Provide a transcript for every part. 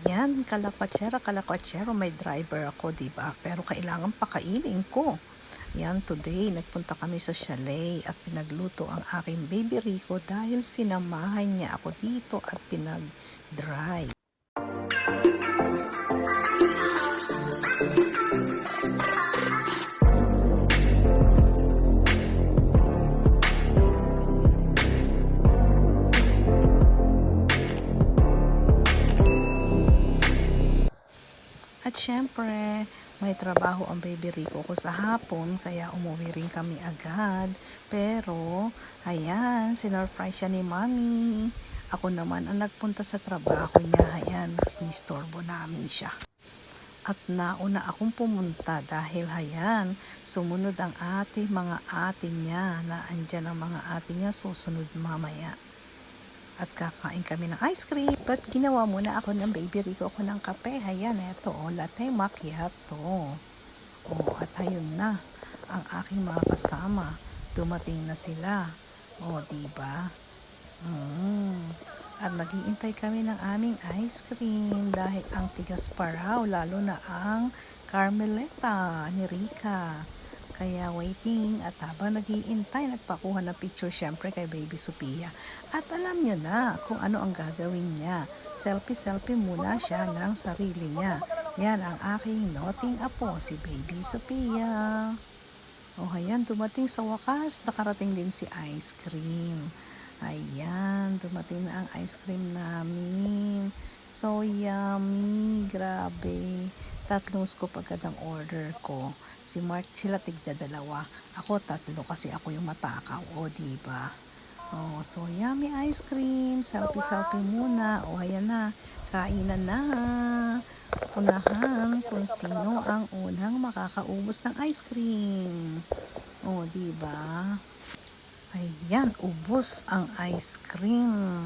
Yan, kalakwatsero, may driver ako, 'di ba? Pero kailangan pakainin ko. Yan, today nagpunta kami sa chalet at pinagluto ang aking baby Rico dahil sinamahan niya ako dito at pinag-drive. At syempre, may trabaho ang baby Rico ko sa hapon, kaya umuwi rin kami agad. Pero, ayan, sinurprise siya ni Mommy. Ako naman ang nagpunta sa trabaho niya. Ayan, nistorbo namin siya. At nauna akong pumunta dahil hayan, sumunod ang mga ate niya na andyan ang mga ate niya susunod mamaya. At kakain kami ng ice cream. But ginawa muna ako ng baby Rico ko ng kape. Ayan, eto, latte macchiato. At ayun na, ang aking mga kasama. Dumating na sila. Diba? At naghihintay kami ng aming ice cream dahil ang tigas pa raw, lalo na ang Carmeleta ni Rika. Kaya waiting, at habang naghihintay, nagpakuha ng picture syempre kay Baby Sophia. At alam nyo na kung ano ang gagawin niya. Selfie muna siya ng sarili niya. Yan ang aking noting apo, si Baby Sophia. Ayan, dumating sa wakas, nakarating din si ice cream. Ayan, dumating na ang ice cream namin. So yummy, grabe. 3 scoop agad ang order ko. Si Mark, sila tigda-2. Ako 3 kasi ako yung matakaw, diba? So yummy ice cream. Selfie muna. Ayan na, kainan na. Punahan kung sino ang unang makakaubos ng ice cream. Diba? Ayan, ubos ang ice cream.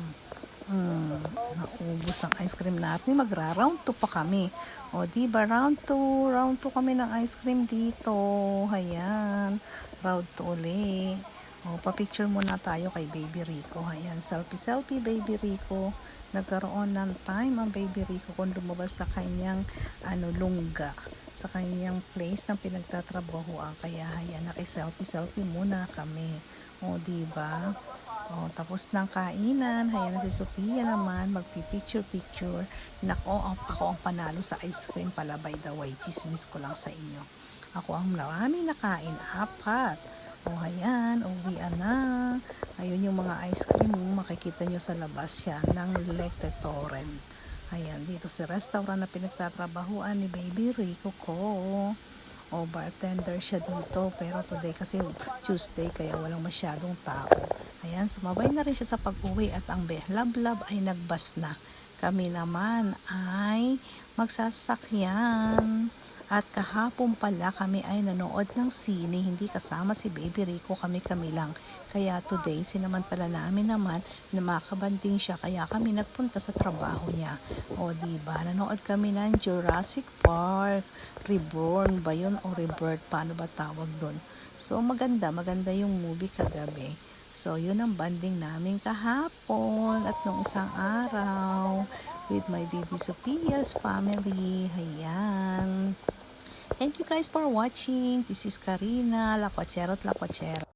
Naubos ang ice cream natin. Magra-round 2 pa kami. Diba? Round 2 kami ng ice cream dito. Ayan, round 2 uli. Pa-picture muna tayo kay Baby Rico. Ayan, selfie Baby Rico. Nagkaroon ng time ang Baby Rico kung lumabas sa kanyang lungga, sa kanyang place ng pinagtatrabahoan. Kaya ayan, naki-selfie muna kami. Diba? Tapos ng kainan, ayan na si Sophia naman, magpipicture. Nako, ako ang panalo sa ice cream pala, by the way, chismis ko lang sa inyo. Ako ang maraming nakain, 4. Ayan, uwian na. Ayun yung mga ice cream, makikita nyo sa labas yan ng Lake Torrent. Ayan, dito si restaurant na pinagtatrabahuan ni Baby Rico ko. Bartender siya dito, pero today kasi Tuesday, kaya walang masyadong tao. Ayan, sumabay na rin siya sa pag-uwi at ang Behlablab ay nagbas na. Kami naman ay magsasakyan. At kahapon pala kami ay nanood ng sine, hindi kasama si Baby Rico, kami lang. Kaya today, sinamantala namin naman na makabanding siya, kaya kami nagpunta sa trabaho niya. Diba? Nanood kami ng Jurassic Park. Reborn ba yun o Rebirth? Paano ba tawag doon? So maganda yung movie kagabi. So yun ang banding namin kahapon at nung isang araw with my baby Sophia's family. Ayan. Thank you guys for watching. This is Karina, Lakwatsero at Lakwatsero.